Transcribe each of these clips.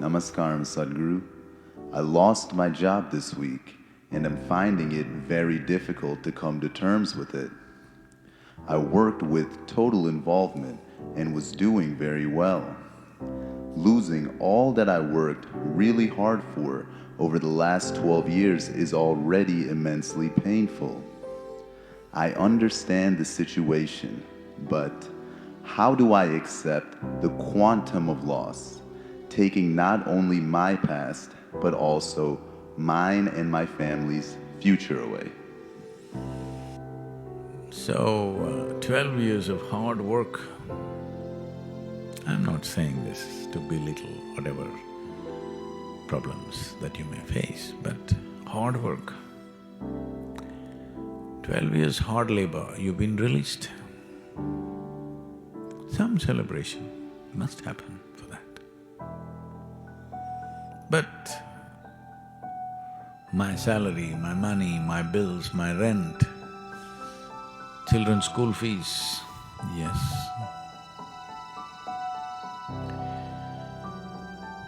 Namaskaram, Sadhguru. I lost my job this week and am finding it very difficult to come to terms with it. I worked with total involvement and was doing very well. Losing all that I worked really hard for over the last 12 years is already immensely painful. I understand the situation, but how do I accept the quantum of loss, taking not only my past, but also mine and my family's future away? So, 12 years of hard work, I'm not saying this to belittle whatever problems that you may face, but hard work. 12 years hard labor, you've been released. Some celebration must happen for that. But my salary, my money, my bills, my rent, children's school fees, yes,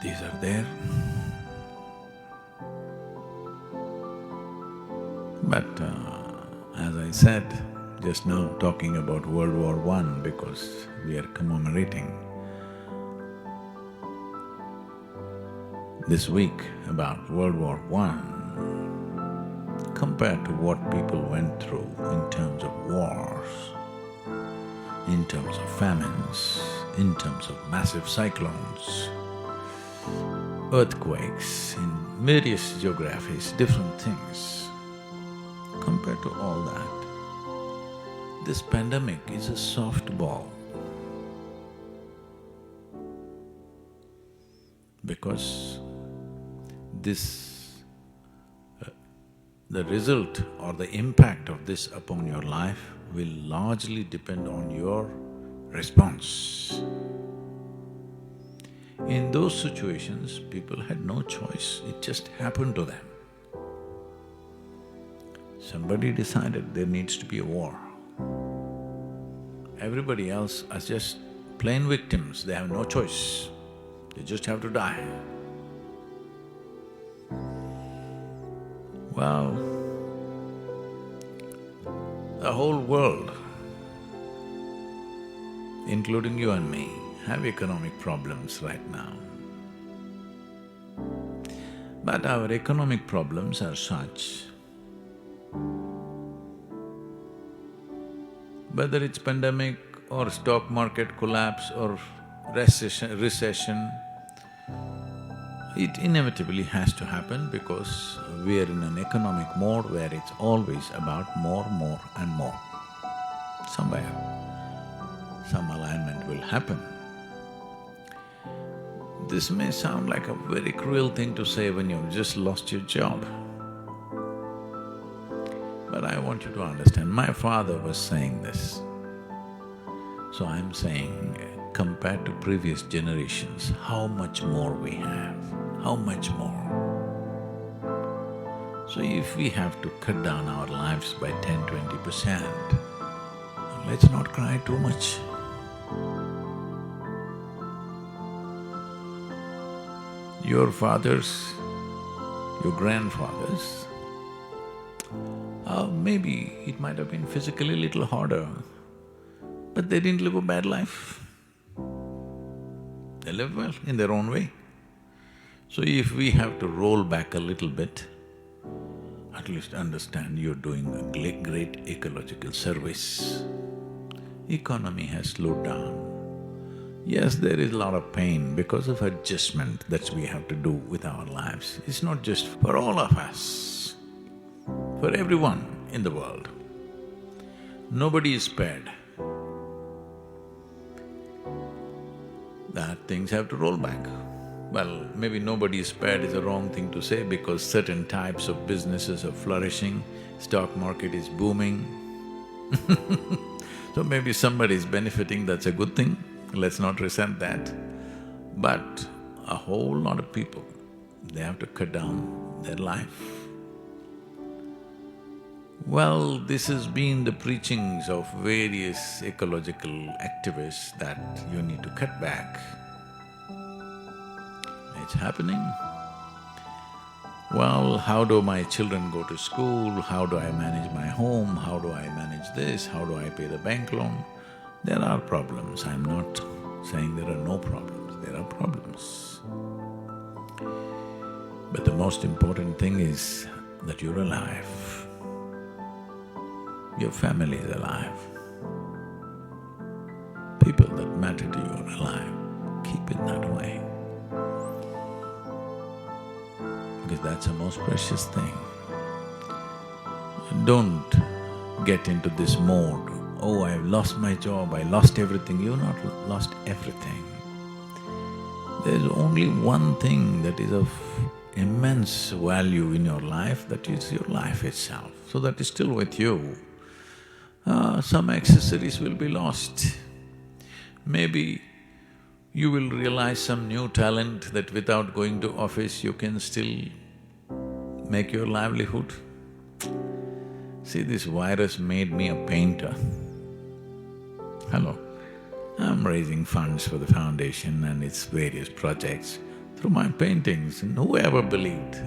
these are there. But as I said just now, talking about World War I because we are commemorating this week about World War I, compared to what people went through in terms of wars, in terms of famines, in terms of massive cyclones, earthquakes in various geographies, different things. Compared to all that, this pandemic is a softball. Because the result or the impact of this upon your life will largely depend on your response. In those situations, people had no choice, it just happened to them. Somebody decided there needs to be a war. Everybody else are just plain victims, they have no choice, they just have to die. Well, the whole world, including you and me, have economic problems right now. But our economic problems are such, whether it's pandemic or stock market collapse or recession, it inevitably has to happen because we are in an economic mode where it's always about more and more. Somewhere, some alignment will happen. This may sound like a very cruel thing to say when you've just lost your job. But I want you to understand, my father was saying this. So I'm saying, compared to previous generations, how much more we have, how much more. So if we have to cut down our lives by 10–20%, let's not cry too much. Your fathers, your grandfathers, maybe it might have been physically a little harder, but they didn't live a bad life. They lived well in their own way. So if we have to roll back a little bit, at least understand you're doing a great ecological service. Economy has slowed down. Yes, there is a lot of pain because of adjustment that we have to do with our lives. It's not just for all of us, for everyone in the world. Nobody is spared. That things have to roll back. Well, maybe nobody is spared is a wrong thing to say because certain types of businesses are flourishing, stock market is booming. So maybe somebody is benefiting, that's a good thing, let's not resent that. But a whole lot of people, they have to cut down their life. Well, this has been the preachings of various ecological activists that you need to cut back. It's happening. Well, how do my children go to school? How do I manage my home? How do I manage this? How do I pay the bank loan? There are problems. I'm not saying there are no problems. There are problems. But the most important thing is that you're alive. Your family is alive. People that matter to you are alive. Keep it that way. Because that's the most precious thing. Don't get into this mode, oh, I've lost my job, I lost everything. You've not lost everything. There's only one thing that is of immense value in your life, that is your life itself. So that is still with you. Some accessories will be lost. Maybe you will realize some new talent that without going to office you can still make your livelihood. See, this virus made me a painter. Hello. I'm raising funds for the foundation and its various projects through my paintings, and who ever believed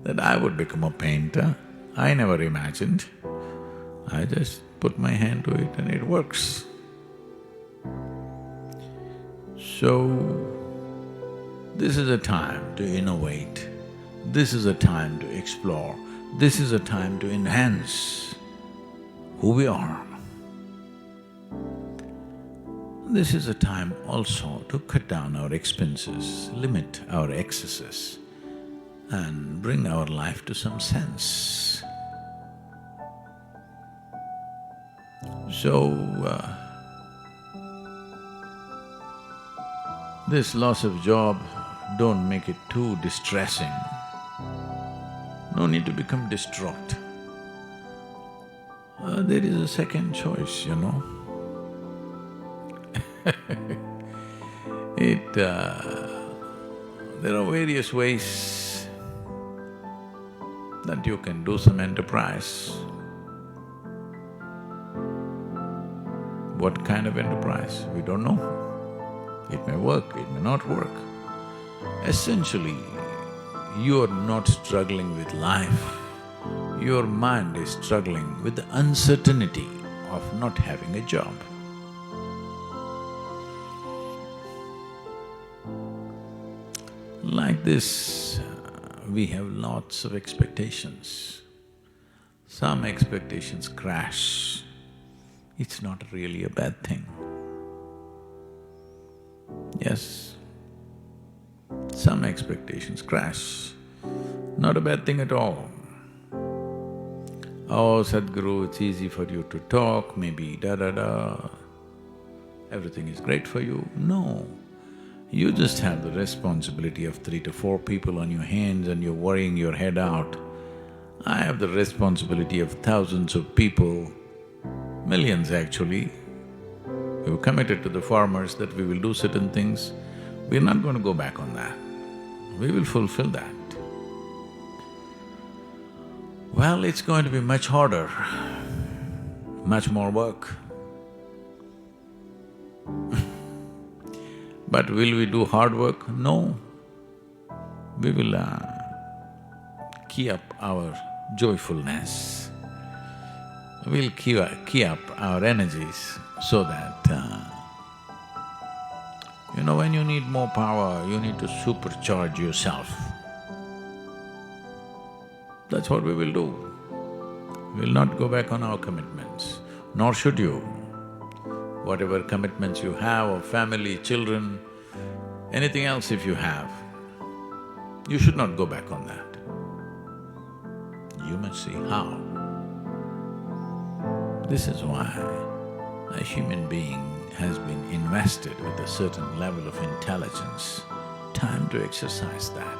that I would become a painter? I never imagined. I just put my hand to it and it works. So, this is a time to innovate, this is a time to explore, this is a time to enhance who we are. This is a time also to cut down our expenses, limit our excesses, and bring our life to some sense. So, this loss of job, don't make it too distressing. No need to become distraught. There is a second choice, you know. There are various ways that you can do some enterprise. What kind of enterprise? We don't know. It may work, it may not work. Essentially, you are not struggling with life. Your mind is struggling with the uncertainty of not having a job. Like this, we have lots of expectations. Some expectations crash. It's not really a bad thing. Yes, some expectations crash. Not a bad thing at all. Oh, Sadhguru, it's easy for you to talk, maybe da-da-da, everything is great for you. No, you just have the responsibility of 3 to 4 people on your hands and you're worrying your head out. I have the responsibility of thousands of people, millions actually. We've committed to the farmers that we will do certain things. We're not going to go back on that. We will fulfill that. Well, it's going to be much harder, much more work. But will we do hard work? No. We will key up our joyfulness. We'll key up our energies so that, when you need more power, you need to supercharge yourself. That's what we will do. We'll not go back on our commitments, nor should you. Whatever commitments you have of family, children, anything else if you have, you should not go back on that. You must see how. This is why a human being has been invested with a certain level of intelligence. Time to exercise that,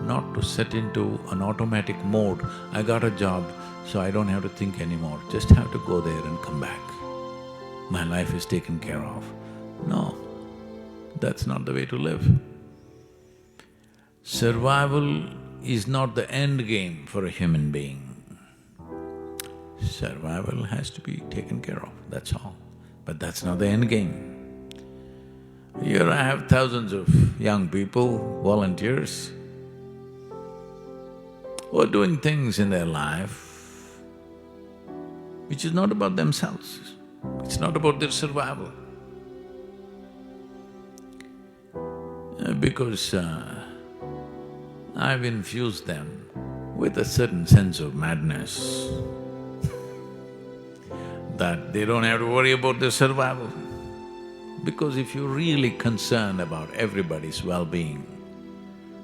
not to set into an automatic mode, I got a job, so I don't have to think anymore, just have to go there and come back. My life is taken care of. No, that's not the way to live. Survival is not the end game for a human being. Survival has to be taken care of, that's all. But that's not the end game. Here I have thousands of young people, volunteers, who are doing things in their life which is not about themselves, it's not about their survival. Because I've infused them with a certain sense of madness that they don't have to worry about their survival. Because if you're really concerned about everybody's well-being,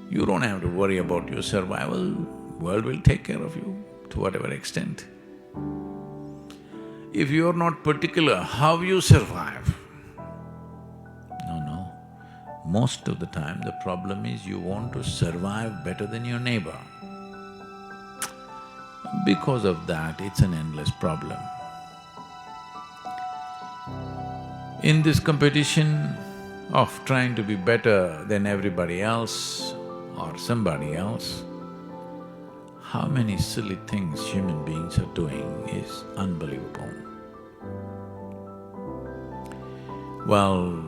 you don't have to worry about your survival, world will take care of you to whatever extent. If you're not particular how you survive, no, most of the time the problem is you want to survive better than your neighbor. Because of that, it's an endless problem. In this competition of trying to be better than everybody else or somebody else, how many silly things human beings are doing is unbelievable. Well,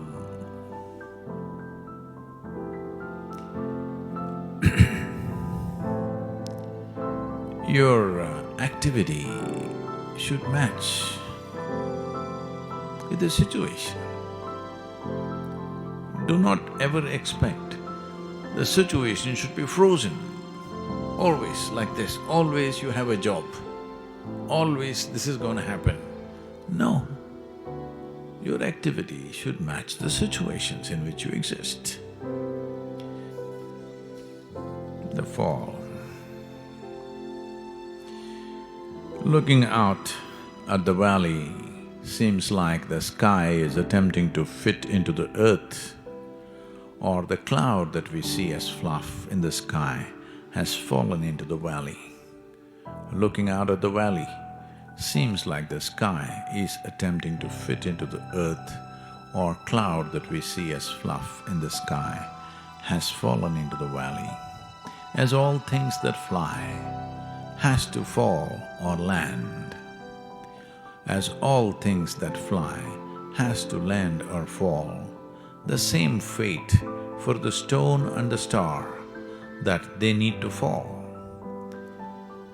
your activity should match with the situation. Do not ever expect the situation should be frozen, always like this, always you have a job, always this is going to happen. No, your activity should match the situations in which you exist. The fall. Looking out at the valley seems like the sky is attempting to fit into the earth, or the cloud that we see as fluff in the sky has fallen into the valley. Looking out at the valley seems like the sky is attempting to fit into the earth, or cloud that we see as fluff in the sky has fallen into the valley. As all things that fly has to fall or land, as all things that fly has to land or fall, the same fate for the stone and the star that they need to fall.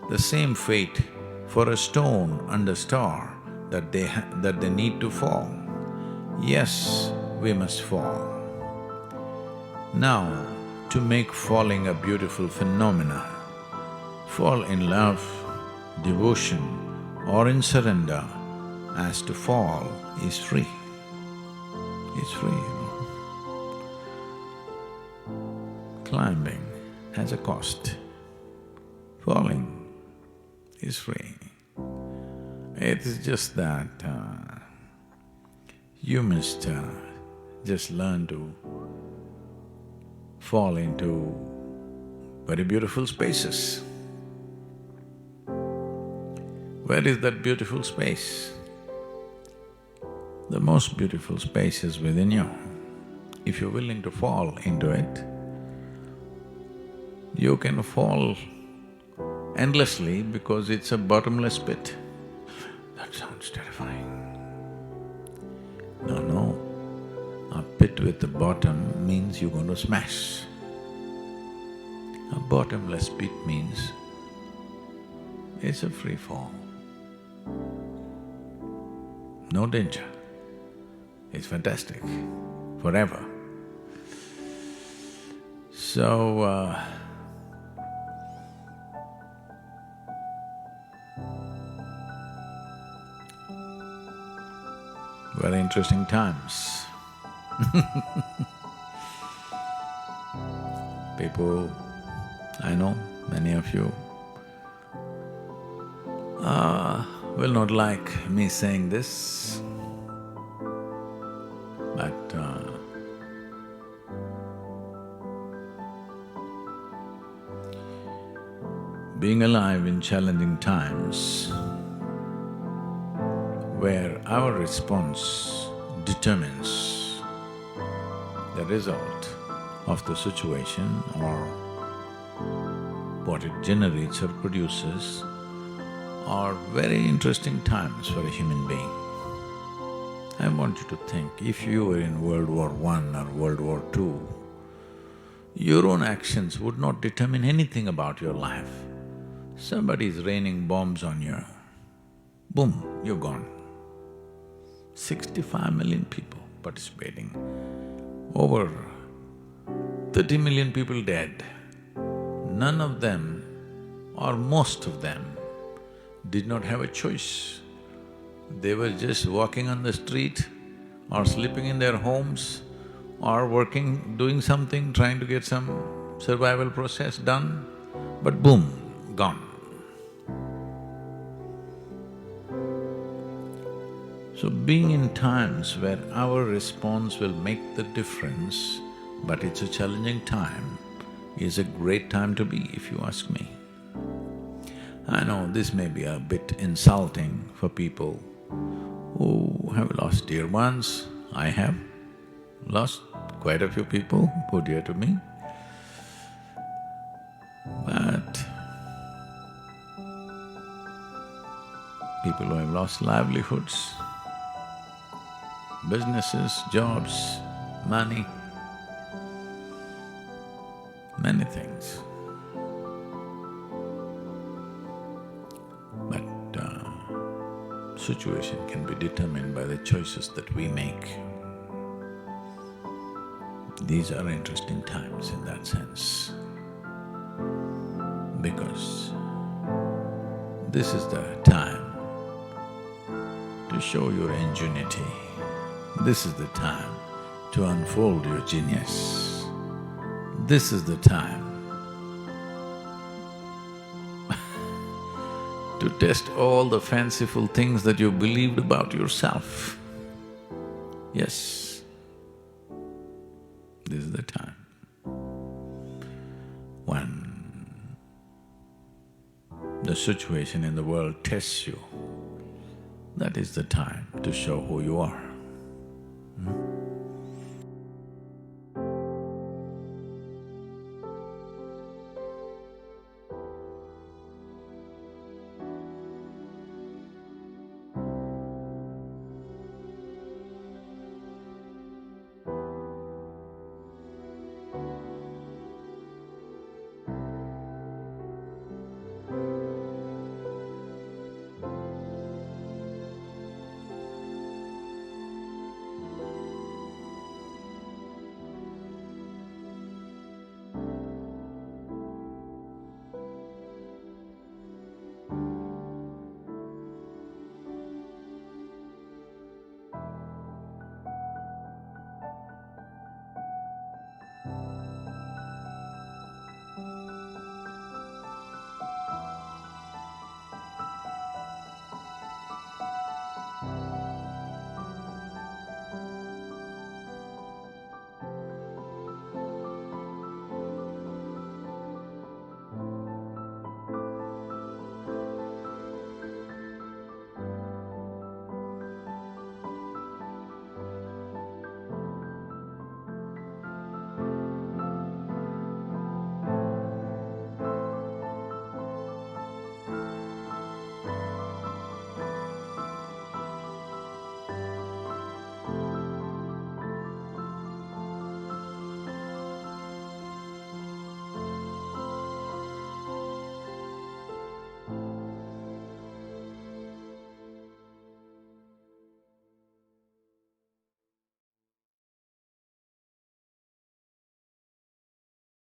The same fate for a stone and a star that they need to fall. Yes, we must fall. Now, to make falling a beautiful phenomena, fall in love, devotion or in surrender as to fall is free. It's free, Climbing has a cost, falling is free. It is just that you must just learn to fall into very beautiful spaces. Where is that beautiful space? The most beautiful space is within you. If you're willing to fall into it, you can fall endlessly because it's a bottomless pit. That sounds terrifying. No, a pit with a bottom means you're going to smash. A bottomless pit means it's a free fall. No danger. It's fantastic, forever. So, very interesting times. People, I know, many of you will not like me saying this, but being alive in challenging times where our response determines the result of the situation or what it generates or produces are very interesting times for a human being. I want you to think, if you were in World War I or World War II, your own actions would not determine anything about your life. Somebody is raining bombs on you, boom, you're gone. 65 million people participating, over 30 million people dead. None of them, or most of them, did not have a choice. They were just walking on the street or sleeping in their homes or working, doing something, trying to get some survival process done, but boom, gone. So being in times where our response will make the difference, but it's a challenging time, is a great time to be, if you ask me. I know this may be a bit insulting for people who have lost dear ones. I have lost quite a few people who are dear to me. But people who have lost livelihoods, businesses, jobs, money, many things. But situation can be determined by the choices that we make. These are interesting times in that sense, because this is the time to show your ingenuity. This is the time to unfold your genius. This is the time to test all the fanciful things that you believed about yourself. Yes, this is the time when the situation in the world tests you. That is the time to show who you are.